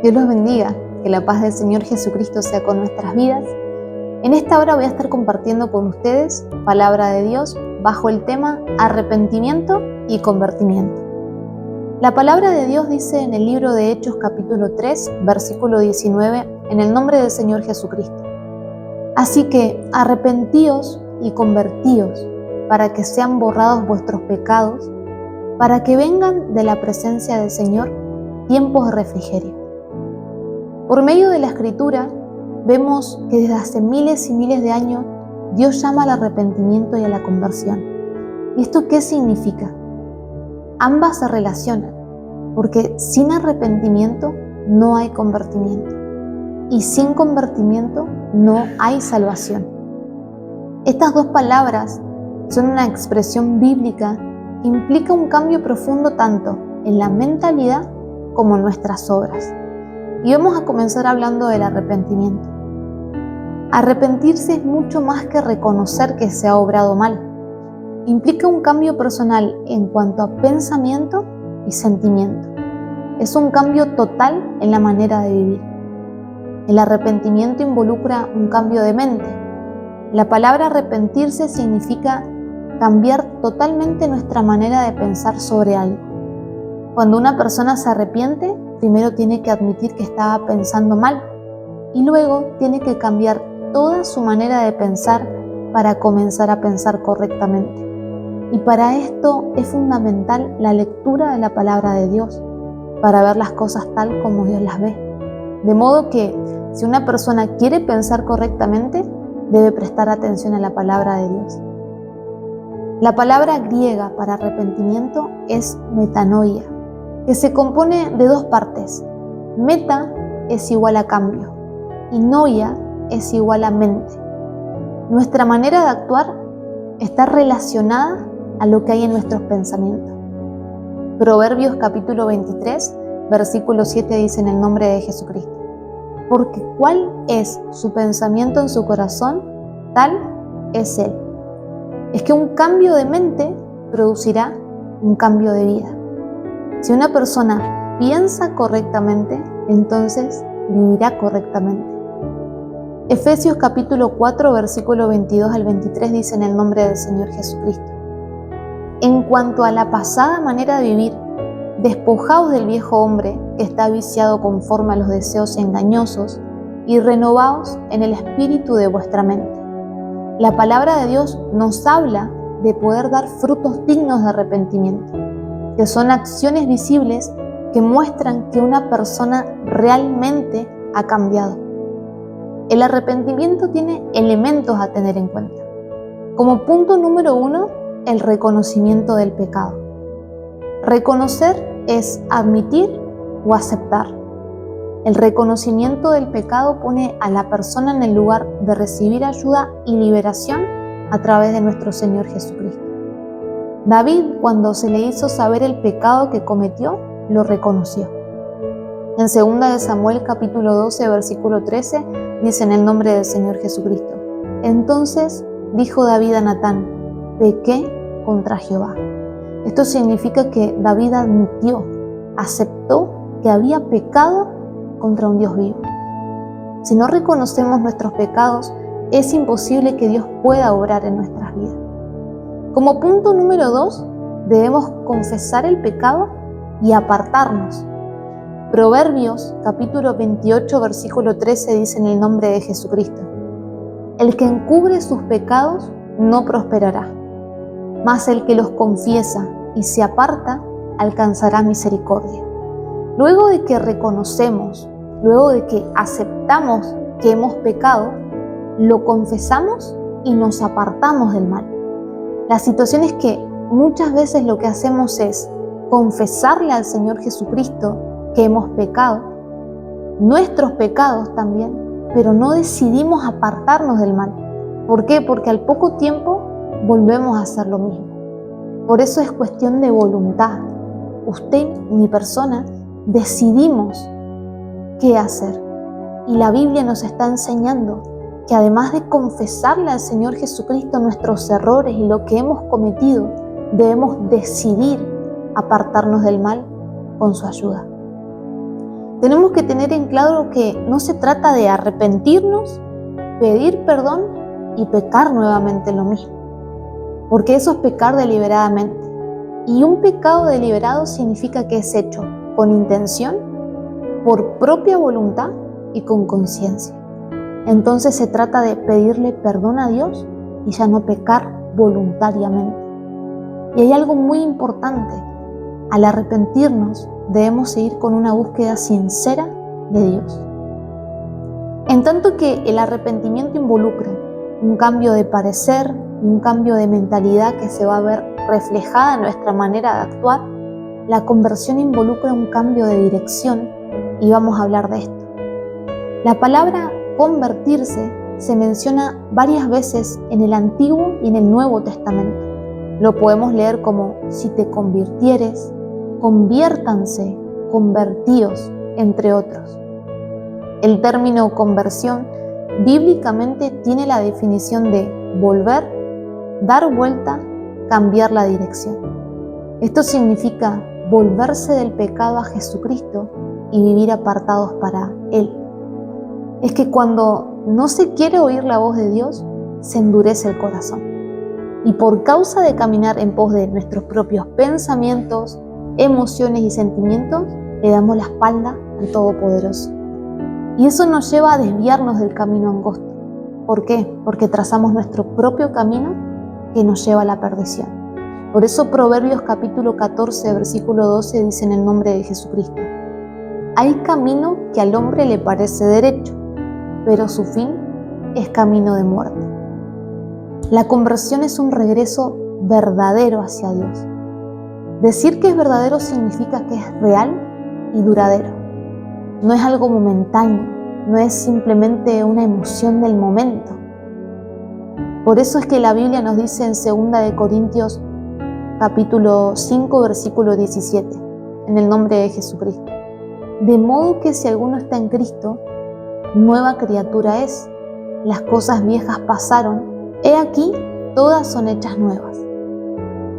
Dios los bendiga, que la paz del Señor Jesucristo sea con nuestras vidas. En esta hora voy a estar compartiendo con ustedes palabra de Dios bajo el tema arrepentimiento y convertimiento. La palabra de Dios dice en el libro de Hechos capítulo 3, versículo 19, en el nombre del Señor Jesucristo. Así que arrepentíos y convertíos para que sean borrados vuestros pecados, para que vengan de la presencia del Señor tiempos de refrigerio. Por medio de la Escritura vemos que desde hace miles y miles de años Dios llama al arrepentimiento y a la conversión. ¿Y esto qué significa? Ambas se relacionan, porque sin arrepentimiento no hay convertimiento y sin convertimiento no hay salvación. Estas dos palabras son una expresión bíblica que implica un cambio profundo tanto en la mentalidad como en nuestras obras. Y vamos a comenzar hablando del arrepentimiento. Arrepentirse es mucho más que reconocer que se ha obrado mal. Implica un cambio personal en cuanto a pensamiento y sentimiento. Es un cambio total en la manera de vivir. El arrepentimiento involucra un cambio de mente. La palabra arrepentirse significa cambiar totalmente nuestra manera de pensar sobre algo. Cuando una persona se arrepiente, primero tiene que admitir que estaba pensando mal y luego tiene que cambiar toda su manera de pensar para comenzar a pensar correctamente. Y para esto es fundamental la lectura de la palabra de Dios, para ver las cosas tal como Dios las ve. De modo que si una persona quiere pensar correctamente, debe prestar atención a la palabra de Dios. La palabra griega para arrepentimiento es metanoia, que se compone de dos partes. Meta es igual a cambio y noia es igual a mente. Nuestra manera de actuar está relacionada a lo que hay en nuestros pensamientos. Proverbios capítulo 23, versículo 7 dice en el nombre de Jesucristo: porque cuál es su pensamiento en su corazón, tal es él. Es que un cambio de mente producirá un cambio de vida. Si una persona piensa correctamente, entonces vivirá correctamente. Efesios capítulo 4, versículo 22 al 23 dice en el nombre del Señor Jesucristo: en cuanto a la pasada manera de vivir, despojaos del viejo hombre que está viciado conforme a los deseos engañosos y renovaos en el espíritu de vuestra mente. La palabra de Dios nos habla de poder dar frutos dignos de arrepentimiento, que son acciones visibles que muestran que una persona realmente ha cambiado. El arrepentimiento tiene elementos a tener en cuenta. Como punto número 1, el reconocimiento del pecado. Reconocer es admitir o aceptar. El reconocimiento del pecado pone a la persona en el lugar de recibir ayuda y liberación a través de nuestro Señor Jesucristo. David, cuando se le hizo saber el pecado que cometió, lo reconoció. En 2 de Samuel capítulo 12, versículo 13, dice en el nombre del Señor Jesucristo: entonces dijo David a Natán: pequé contra Jehová. Esto significa que David admitió, aceptó que había pecado contra un Dios vivo. Si no reconocemos nuestros pecados, es imposible que Dios pueda obrar en nuestras vidas. Como punto número 2, debemos confesar el pecado y apartarnos. Proverbios capítulo 28, versículo 13 dice en el nombre de Jesucristo: el que encubre sus pecados no prosperará, mas el que los confiesa y se aparta alcanzará misericordia. Luego de que reconocemos, luego de que aceptamos que hemos pecado, lo confesamos y nos apartamos del mal. La situación es que muchas veces lo que hacemos es confesarle al Señor Jesucristo que hemos pecado, nuestros pecados también, pero no decidimos apartarnos del mal. ¿Por qué? Porque al poco tiempo volvemos a hacer lo mismo. Por eso es cuestión de voluntad. Usted, mi persona, decidimos qué hacer. Y la Biblia nos está enseñando que además de confesarle al Señor Jesucristo nuestros errores y lo que hemos cometido, debemos decidir apartarnos del mal con su ayuda. Tenemos que tener en claro que no se trata de arrepentirnos, pedir perdón y pecar nuevamente lo mismo, porque eso es pecar deliberadamente. Y un pecado deliberado significa que es hecho con intención, por propia voluntad y con conciencia. Entonces se trata de pedirle perdón a Dios y ya no pecar voluntariamente. Y hay algo muy importante: al arrepentirnos debemos seguir con una búsqueda sincera de Dios. En tanto que el arrepentimiento involucra un cambio de parecer, un cambio de mentalidad que se va a ver reflejada en nuestra manera de actuar, la conversión involucra un cambio de dirección, y vamos a hablar de esto. La palabra convertirse se menciona varias veces en el Antiguo y en el Nuevo Testamento. Lo podemos leer como: si te convirtieres, conviértanse, convertíos, entre otros. El término conversión bíblicamente tiene la definición de volver, dar vuelta, cambiar la dirección. Esto significa volverse del pecado a Jesucristo y vivir apartados para Él. Es que cuando no se quiere oír la voz de Dios, se endurece el corazón. Y por causa de caminar en pos de nuestros propios pensamientos, emociones y sentimientos, le damos la espalda al Todopoderoso. Y eso nos lleva a desviarnos del camino angosto. ¿Por qué? Porque trazamos nuestro propio camino que nos lleva a la perdición. Por eso Proverbios capítulo 14, versículo 12 dice en el nombre de Jesucristo: hay camino que al hombre le parece derecho, pero su fin es camino de muerte. La conversión es un regreso verdadero hacia Dios. Decir que es verdadero significa que es real y duradero. No es algo momentáneo, no es simplemente una emoción del momento. Por eso es que la Biblia nos dice en 2 Corintios capítulo 5, versículo 17, en el nombre de Jesucristo: de modo que si alguno está en Cristo, nueva criatura es. Las cosas viejas pasaron, he aquí, todas son hechas nuevas.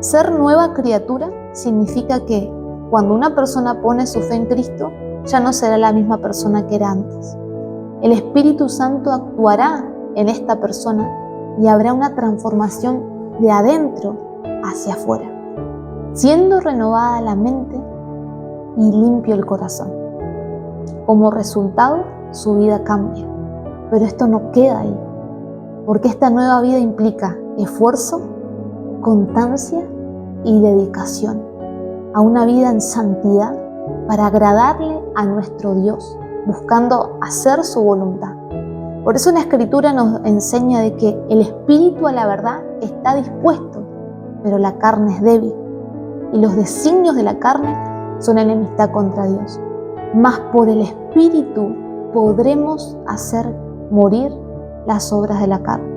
Ser nueva criatura significa que cuando una persona pone su fe en Cristo, ya no será la misma persona que era antes. El Espíritu Santo actuará en esta persona y habrá una transformación de adentro hacia afuera, siendo renovada la mente y limpio el corazón. Como resultado, su vida cambia. Pero esto no queda ahí, porque esta nueva vida implica esfuerzo, constancia y dedicación a una vida en santidad para agradarle a nuestro Dios, buscando hacer su voluntad. Por eso la Escritura nos enseña de que el espíritu a la verdad está dispuesto, pero la carne es débil, y los designios de la carne son enemistad contra Dios. Mas por el espíritu podremos hacer morir las obras de la carne.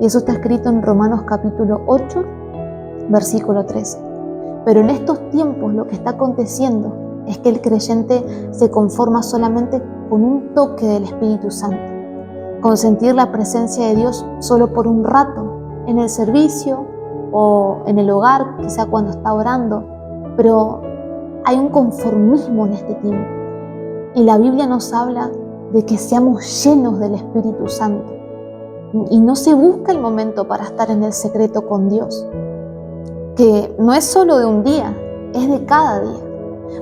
Y eso está escrito en Romanos capítulo 8, versículo 13. Pero en estos tiempos lo que está aconteciendo es que el creyente se conforma solamente con un toque del Espíritu Santo, con sentir la presencia de Dios solo por un rato, en el servicio o en el hogar, quizá cuando está orando, pero hay un conformismo en este tiempo. Y la Biblia nos habla de que seamos llenos del Espíritu Santo. Y no se busca el momento para estar en el secreto con Dios, que no es solo de un día, es de cada día.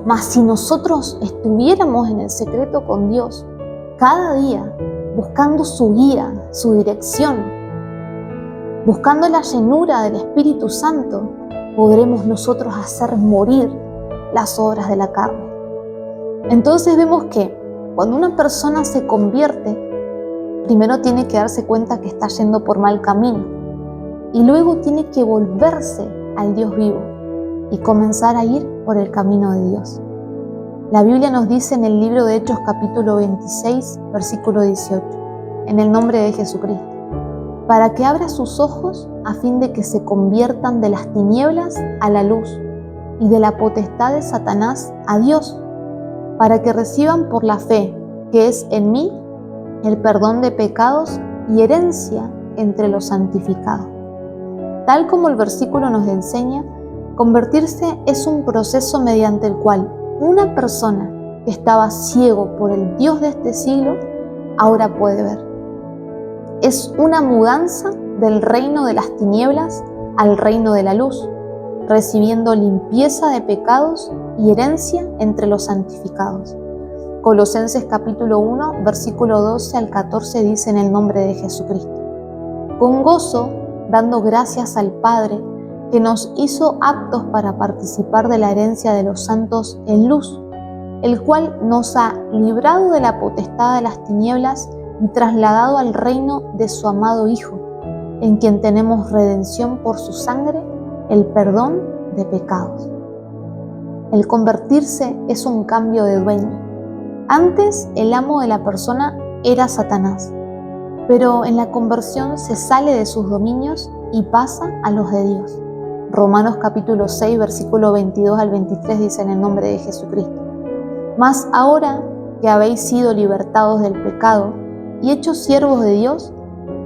Mas si nosotros estuviéramos en el secreto con Dios cada día, buscando su guía, su dirección, buscando la llenura del Espíritu Santo, podremos nosotros hacer morir las obras de la carne. Entonces vemos que cuando una persona se convierte, primero tiene que darse cuenta que está yendo por mal camino y luego tiene que volverse al Dios vivo y comenzar a ir por el camino de Dios. La Biblia nos dice en el libro de Hechos capítulo 26, versículo 18, en el nombre de Jesucristo: para que abra sus ojos a fin de que se conviertan de las tinieblas a la luz y de la potestad de Satanás a Dios, para que reciban por la fe que es en mí el perdón de pecados y herencia entre los santificados. Tal como el versículo nos enseña, convertirse es un proceso mediante el cual una persona que estaba ciego por el Dios de este siglo, ahora puede ver. Es una mudanza del reino de las tinieblas al reino de la luz, recibiendo limpieza de pecados y herencia entre los santificados. Colosenses capítulo 1, versículo 12 al 14 dice en el nombre de Jesucristo: con gozo, dando gracias al Padre, que nos hizo aptos para participar de la herencia de los santos en luz, el cual nos ha librado de la potestad de las tinieblas y trasladado al reino de su amado Hijo, en quien tenemos redención por su sangre, el perdón de pecados. El convertirse es un cambio de dueño. Antes el amo de la persona era Satanás, pero en la conversión se sale de sus dominios y pasa a los de Dios. Romanos capítulo 6, versículo 22 al 23 dice en el nombre de Jesucristo: mas ahora que habéis sido libertados del pecado y hechos siervos de Dios,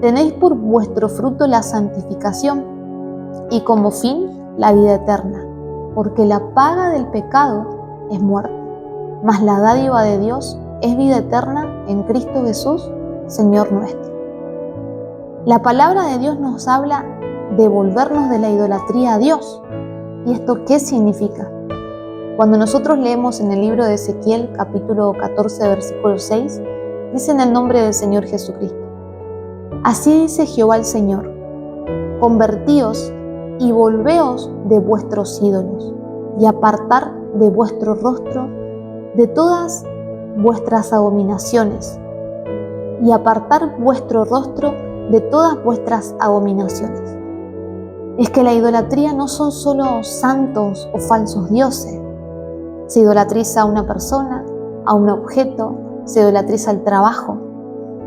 tenéis por vuestro fruto la santificación y como fin la vida eterna, porque la paga del pecado es muerte, mas la dádiva de Dios es vida eterna en Cristo Jesús, Señor nuestro. La palabra de Dios nos habla de volvernos de la idolatría a Dios. ¿Y esto qué significa? Cuando nosotros leemos en el libro de Ezequiel, capítulo 14, versículo 6, dice en el nombre del Señor Jesucristo: así dice Jehová el Señor, convertíos y volveos de vuestros ídolos, y apartar de vuestro rostro de todas vuestras abominaciones, y apartar vuestro rostro de todas vuestras abominaciones. Es que la idolatría no son solo santos o falsos dioses. Se idolatriza a una persona, a un objeto, se idolatriza al trabajo.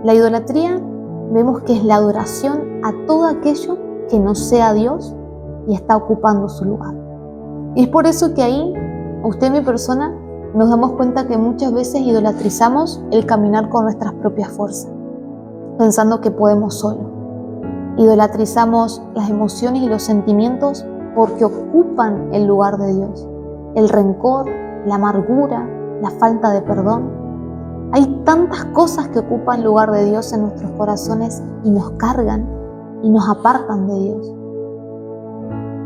La idolatría vemos que es la adoración a todo aquello que no sea Dios y está ocupando su lugar. Y es por eso que ahí, usted y mi persona, nos damos cuenta que muchas veces idolatrizamos el caminar con nuestras propias fuerzas, pensando que podemos solo. Idolatrizamos las emociones y los sentimientos porque ocupan el lugar de Dios. El rencor, la amargura, la falta de perdón. Hay tantas cosas que ocupan lugar de Dios en nuestros corazones y nos cargan y nos apartan de Dios.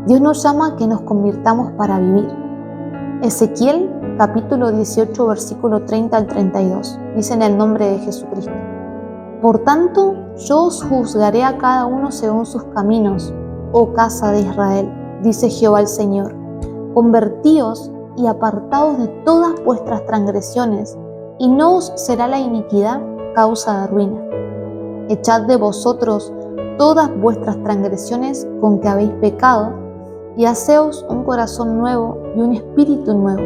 Dios nos llama a que nos convirtamos para vivir. Ezequiel capítulo 18 versículo 30 al 32 dice en el nombre de Jesucristo: por tanto, yo os juzgaré a cada uno según sus caminos, oh casa de Israel, dice Jehová el Señor. Convertíos y apartaos de todas vuestras transgresiones, y no os será la iniquidad causa de ruina. Echad de vosotros todas vuestras transgresiones con que habéis pecado, y haceos un corazón nuevo y un espíritu nuevo.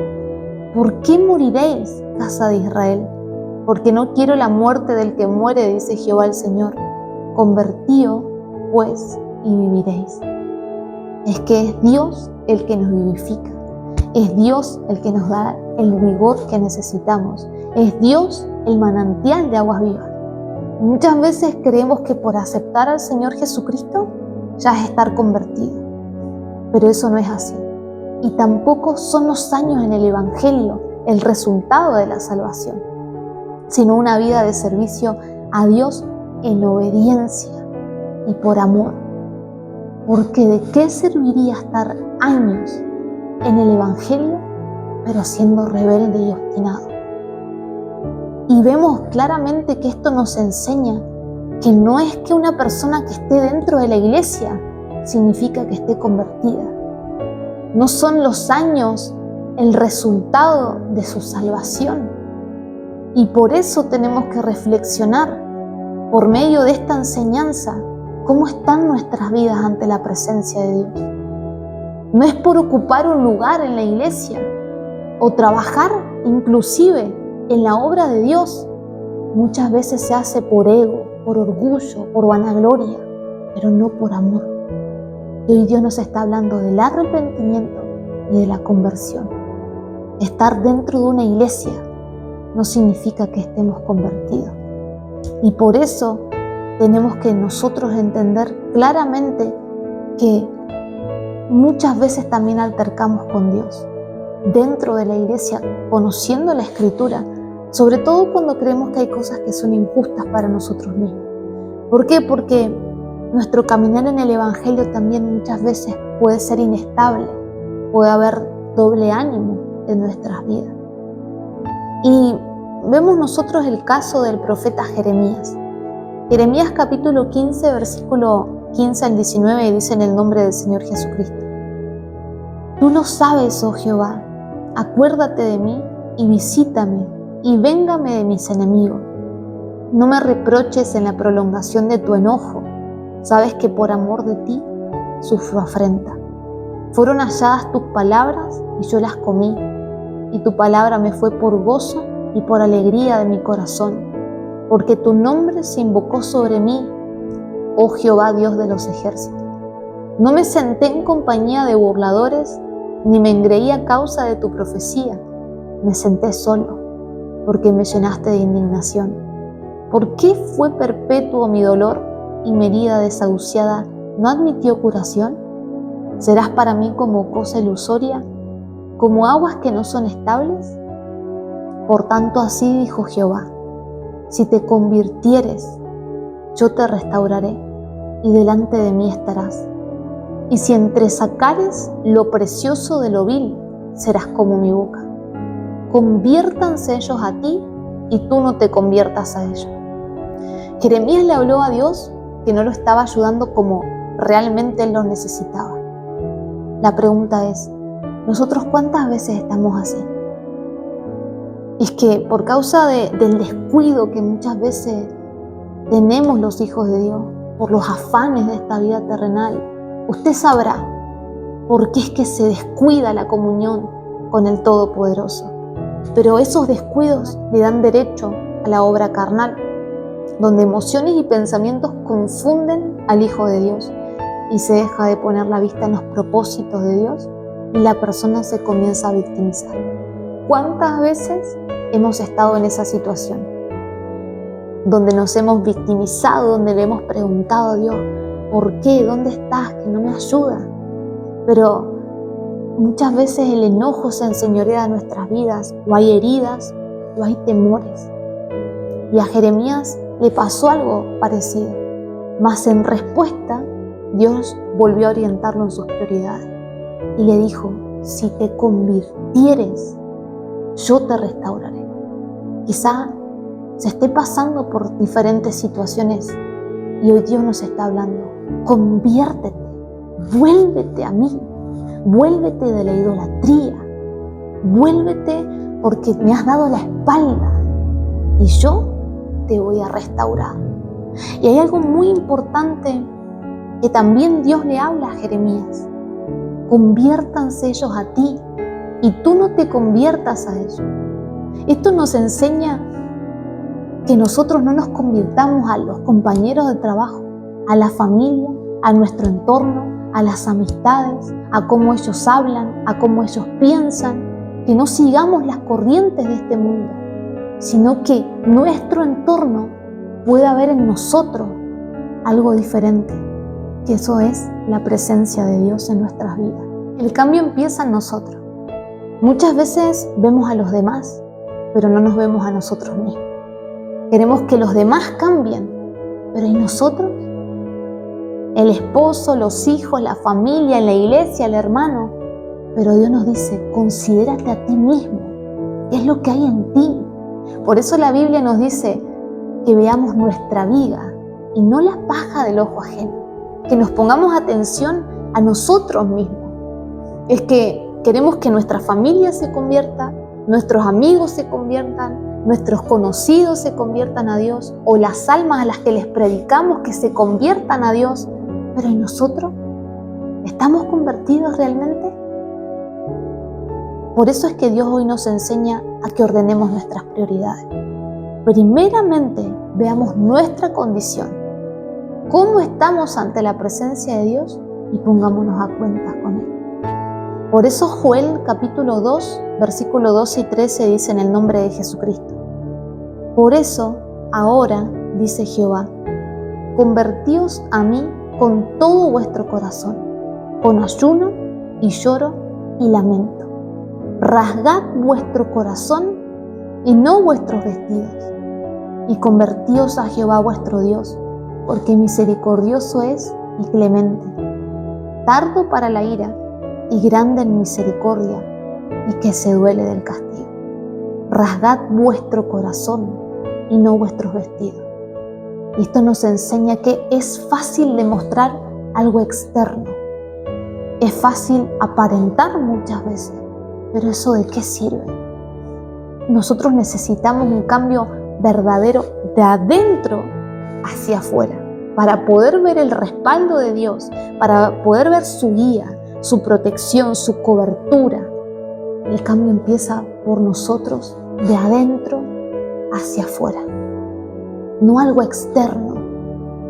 ¿Por qué moriréis, casa de Israel? Porque no quiero la muerte del que muere, dice Jehová el Señor. Convertíos, pues, y viviréis. Es que es Dios el que nos vivifica. Es Dios el que nos da el vigor que necesitamos. Es Dios el manantial de aguas vivas. Muchas veces creemos que por aceptar al Señor Jesucristo ya es estar convertido. Pero eso no es así. Y tampoco son los años en el Evangelio el resultado de la salvación, sino una vida de servicio a Dios en obediencia y por amor. Porque ¿de qué serviría estar años en el Evangelio, pero siendo rebelde y obstinado? Y vemos claramente que esto nos enseña que no es que una persona que esté dentro de la iglesia significa que esté convertida. No son los años el resultado de su salvación. Y por eso tenemos que reflexionar por medio de esta enseñanza cómo están nuestras vidas ante la presencia de Dios. No es por ocupar un lugar en la iglesia o trabajar inclusive en la obra de Dios. Muchas veces se hace por ego, por orgullo, por vanagloria, pero no por amor. Y hoy Dios nos está hablando del arrepentimiento y de la conversión. Estar dentro de una iglesia no significa que estemos convertidos. Y por eso tenemos que nosotros entender claramente que muchas veces también altercamos con Dios. dentro de la iglesia, conociendo la Escritura, sobre todo cuando creemos que hay cosas que son injustas para nosotros mismos. ¿Por qué? Porque nuestro caminar en el Evangelio también muchas veces puede ser inestable, puede haber doble ánimo en nuestras vidas. Y vemos nosotros el caso del profeta Jeremías. Jeremías capítulo 15, versículo 15 al 19 dice en el nombre del Señor Jesucristo: Tú lo sabes, oh Jehová, acuérdate de mí y visítame y véngame de mis enemigos. No me reproches en la prolongación de tu enojo. Sabes que por amor de ti sufro afrenta. Fueron halladas tus palabras y yo las comí, y tu palabra me fue por gozo y por alegría de mi corazón, porque tu nombre se invocó sobre mí, oh Jehová Dios de los ejércitos. No me senté en compañía de burladores, ni me engreí a causa de tu profecía. Me senté solo, porque me llenaste de indignación. ¿Por qué fue perpetuo mi dolor y mi herida desahuciada no admitió curación? ¿Serás para mí como cosa ilusoria, como aguas que no son estables? Por tanto, así dijo Jehová: si te convirtieres, yo te restauraré, y delante de mí estarás. Y si entresacares lo precioso de lo vil, serás como mi boca. Conviértanse ellos a ti, y tú no te conviertas a ellos. Jeremías le habló a Dios que no lo estaba ayudando como realmente él lo necesitaba. La pregunta es, ¿nosotros cuántas veces estamos así? Y es que por causa del descuido que muchas veces tenemos los hijos de Dios, por los afanes de esta vida terrenal, usted sabrá por qué es que se descuida la comunión con el Todopoderoso. Pero esos descuidos le dan derecho a la obra carnal, donde emociones y pensamientos confunden al Hijo de Dios y se deja de poner la vista en los propósitos de Dios y la persona se comienza a victimizar. ¿Cuántas veces hemos estado en esa situación? Donde nos hemos victimizado, donde le hemos preguntado a Dios, ¿por qué? ¿Dónde estás? Que no me ayuda. Pero muchas veces el enojo se enseñorea de nuestras vidas, o hay heridas, o hay temores. Y a Jeremías le pasó algo parecido, mas en respuesta Dios volvió a orientarlo en sus prioridades y le dijo: si te convirtieres, yo te restauraré. Quizá se esté pasando por diferentes situaciones y hoy Dios nos está hablando: conviértete, vuélvete a mí, vuélvete de la idolatría, vuélvete porque me has dado la espalda y yo te voy a restaurar. Y hay algo muy importante que también Dios le habla a Jeremías: conviértanse ellos a ti y tú no te conviertas a ellos. Esto nos enseña que nosotros no nos convirtamos a los compañeros de trabajo, a la familia, a nuestro entorno, a las amistades, a cómo ellos hablan, a cómo ellos piensan, que no sigamos las corrientes de este mundo, sino que nuestro entorno pueda ver en nosotros algo diferente, que eso es la presencia de Dios en nuestras vidas. El cambio empieza en nosotros. Muchas veces vemos a los demás, pero no nos vemos a nosotros mismos. Queremos que los demás cambien, pero ¿y nosotros? El esposo, los hijos, la familia, la iglesia, el hermano. Pero Dios nos dice: considérate a ti mismo. ¿Qué es lo que hay en ti? Por eso la Biblia nos dice que veamos nuestra viga y no la paja del ojo ajeno. Que nos pongamos atención a nosotros mismos. Es que queremos que nuestra familia se convierta, nuestros amigos se conviertan, nuestros conocidos se conviertan a Dios, o las almas a las que les predicamos que se conviertan a Dios. Pero ¿y nosotros? ¿Estamos convertidos realmente? Por eso es que Dios hoy nos enseña a que ordenemos nuestras prioridades. Primeramente, veamos nuestra condición, cómo estamos ante la presencia de Dios y pongámonos a cuentas con Él. Por eso Joel capítulo 2, versículo 12 y 13 dice en el nombre de Jesucristo: por eso, ahora, dice Jehová, convertíos a mí con todo vuestro corazón, con ayuno y lloro y lamento. rasgad vuestro corazón y no vuestros vestidos, y convertíos a Jehová vuestro Dios, porque misericordioso es y clemente, tardo para la ira y grande en misericordia, y que se duele del castigo. Rasgad vuestro corazón y no vuestros vestidos. Y esto nos enseña que es fácil demostrar algo externo. Es fácil aparentar muchas veces, pero ¿eso de qué sirve? Nosotros necesitamos un cambio verdadero de adentro hacia afuera, para poder ver el respaldo de Dios, para poder ver su guía, su protección, su cobertura. El cambio empieza por nosotros, de adentro hacia afuera. No algo externo,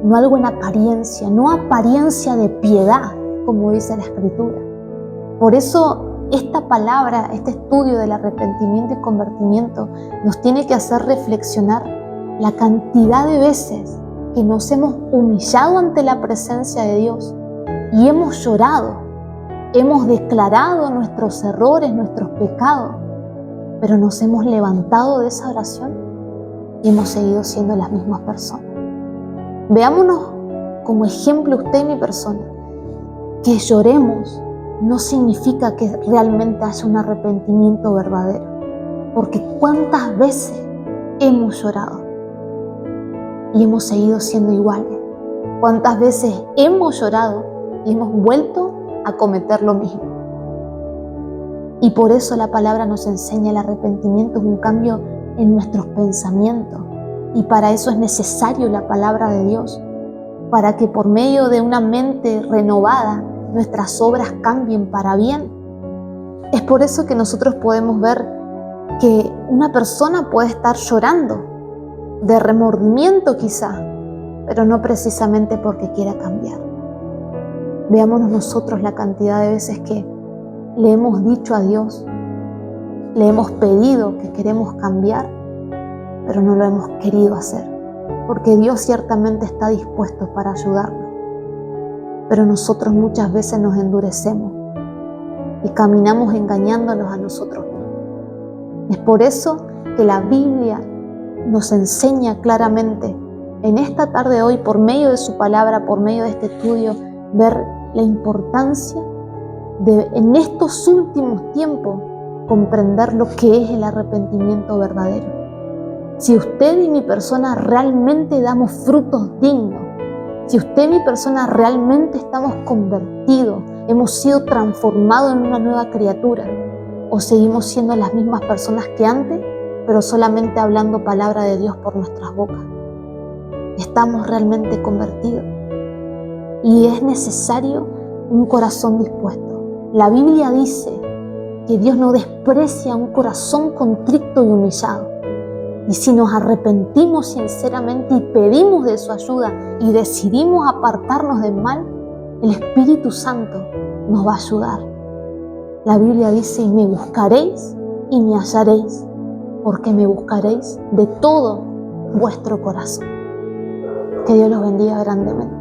no algo en apariencia, no apariencia de piedad, como dice la Escritura. Por eso esta palabra, este estudio del arrepentimiento y convertimiento nos tiene que hacer reflexionar la cantidad de veces que nos hemos humillado ante la presencia de Dios y hemos llorado, hemos declarado nuestros errores, nuestros pecados, pero nos hemos levantado de esa oración y hemos seguido siendo las mismas personas. Veámonos como ejemplo usted y mi persona. Que lloremos no significa que realmente haya un arrepentimiento verdadero, porque ¿cuántas veces hemos llorado y hemos seguido siendo iguales? ¿Cuántas veces hemos llorado y hemos vuelto a cometer lo mismo? Y por eso la palabra nos enseña el arrepentimiento es un cambio en nuestros pensamientos, y para eso es necesario la palabra de Dios, para que por medio de una mente renovada nuestras obras cambien para bien. Es por eso que nosotros podemos ver que una persona puede estar llorando de remordimiento quizá, pero no precisamente porque quiera cambiar. Veámonos nosotros la cantidad de veces que le hemos dicho a Dios, le hemos pedido que queremos cambiar, pero no lo hemos querido hacer, porque Dios ciertamente está dispuesto para ayudarnos. Pero nosotros muchas veces nos endurecemos y caminamos engañándonos a nosotros mismos. Es por eso que la Biblia nos enseña claramente en esta tarde hoy, por medio de su palabra, por medio de este estudio, ver la importancia de, en estos últimos tiempos, comprender lo que es el arrepentimiento verdadero. Si usted y mi persona realmente damos frutos dignos, si usted y mi persona realmente estamos convertidos, hemos sido transformados en una nueva criatura, o seguimos siendo las mismas personas que antes, pero solamente hablando palabra de Dios por nuestras bocas. Estamos realmente convertidos y es necesario un corazón dispuesto. La Biblia dice que Dios no desprecia un corazón contrito y humillado. Y si nos arrepentimos sinceramente y pedimos de su ayuda y decidimos apartarnos del mal, el Espíritu Santo nos va a ayudar. La Biblia dice, y me buscaréis y me hallaréis, porque me buscaréis de todo vuestro corazón. Que Dios los bendiga grandemente.